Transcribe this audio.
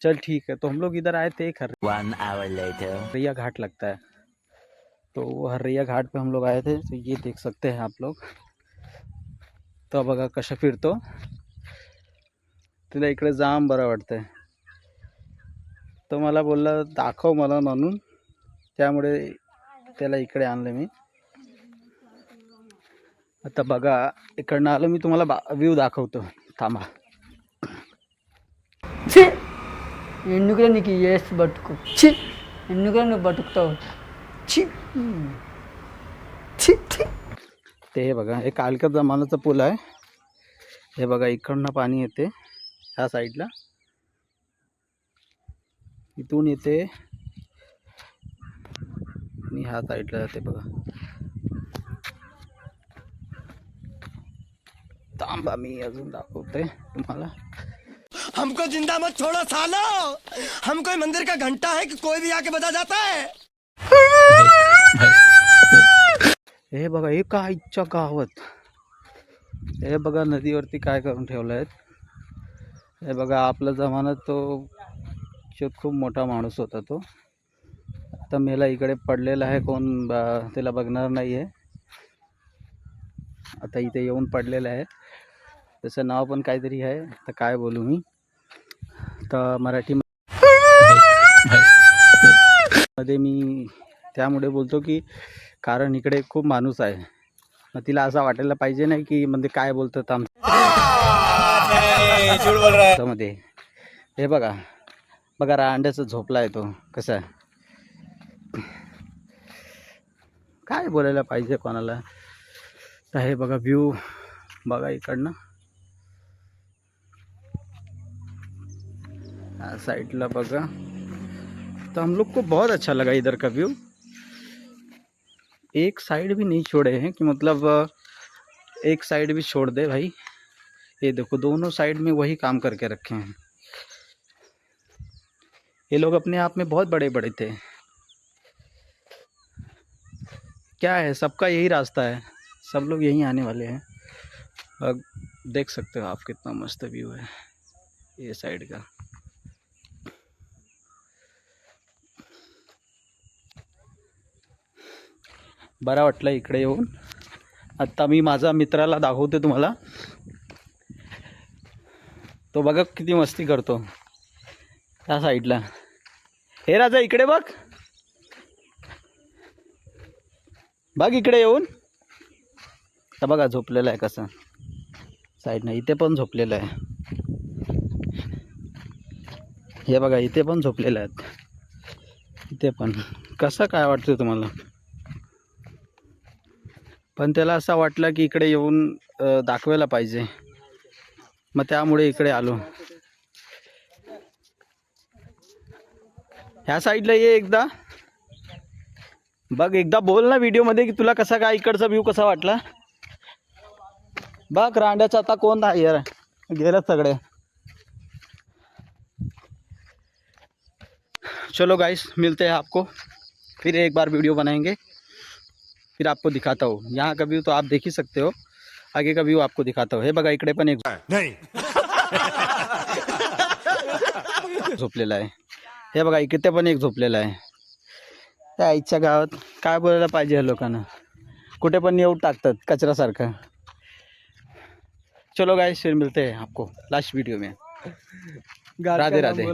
चल ठीक है। तो हम लोग इधर आए थे एक 1 hour later. हर्रैया घाट लगता है, तो वो हर्रैया घाट पे हम लोग आए थे। तो ये देख सकते हैं आप लोग। तो बघा कसं फिरतो, तिला इकडे जाम बरं वाटतंय। तो मला बोलला दाखव मला म्हणून, त्यामुळे त्याला इकडे आणलं मी। आता बघा इकडनं आलो मी, तुम्हाला व्ह्यू दाखवतो, थांबा। ఎందుకురా నీకు ఏస్ బతుకు చి ఎందుకురా నువ్వు బతుకుతావు చి చి చి ते हे बघा, हे कालका जमानाचा पूल आहे। हे बघा इकडनं पाणी येते ह्या साईडला, इथून येते आणि ह्या साईडला जाते बघा। थांबा मी अजून दाखवते तुम्हाला। हमको जिंदा मत छोड़ो सालो, हम कोई मंदिर का घंटा है कि कोई भी आके बजा जाता है। हे बघा हे काय इच्छा गावात, हे बघा नदीवरती काय करून ठेवलं आहे। हे बघा आपला जमान्यात तो खूप मोठा माणूस होता, तो आता मेला इकडे पडलेला आहे। कोण त्याला बघणार नाही आहे, आता इथे येऊन पडलेलं आहे। त्याचं नाव पण काहीतरी आहे, तर काय बोलू मी। तर मराठी मध्ये मी त्यामुळे बोलतो की कारण इकडे खूप माणूस आहे, मग तिला असं वाटायला पाहिजे नाही की म्हणजे काय बोलतात मध्ये। हे बघा बघा रांड्याचा झोपला आहे तो, कसा आहे, काय बोलायला पाहिजे कोणाला। तर हे बघा व्ह्यू बघा इकडनं, साइडला बघा। तो हम लोग को बहुत अच्छा लगा इधर का व्यू, एक साइड भी नहीं छोड़े हैं कि मतलब एक साइड भी छोड़ दे भाई। ये देखो दोनों साइड में वही काम करके रखे हैं। ये लोग अपने आप में बहुत बड़े बड़े थे, क्या है सबका यही रास्ता है, सब लोग यहीं आने वाले हैं। अब देख सकते हो आप कितना मस्त व्यू है ये साइड का। बरा वाटलं इकडे येऊन। आता मी माझा मित्राला दाखवते तुम्हाला, तो बघा किती मस्ती करतो त्या साईडला। हे राजा इकडे बघ, बघ इकडे येऊन। तर बघा झोपलेला आहे कसं साईडनं, इथे पण झोपलेला आहे। हे बघा इथे पण झोपलेले आहेत, इथे पण। कसं काय वाटतं तुम्हाला? पण त्याला असं वाटलं की इकडे येऊन दाखवायला पाहिजे, मग त्यामुळे इकडे आलो। ह्या साईडला ये एकदा, बघ एकदा बोल ना व्हिडिओ मध्ये की तुला कसा काय इकडचा व्ह्यू कसा वाटला। बघ रांड्याचा आता कोण आहे यार, गेलं सगळे। चलो गाइस मिलते हैं आपको फिर एक बार वीडियो बनाएंगे, फिर आपको दिखाता हूँ। यहाँ का व्यू तो आप देख ही सकते हो, आगे का व्यू आपको दिखाता हूँ। हे बघा इकडे पण एक नहीं झोपलेला आहे, हे बघा इकडे पण एक झोपलेला आहे। त्या आईच्या गावात काय बोलायला पाहिजे ह्या लोकांना, कुठे पण येऊन टाकतात कचऱ्यासारखं। चलो गाइस फिर मिलते हैं आपको लास्ट वीडियो में। राधे राधे।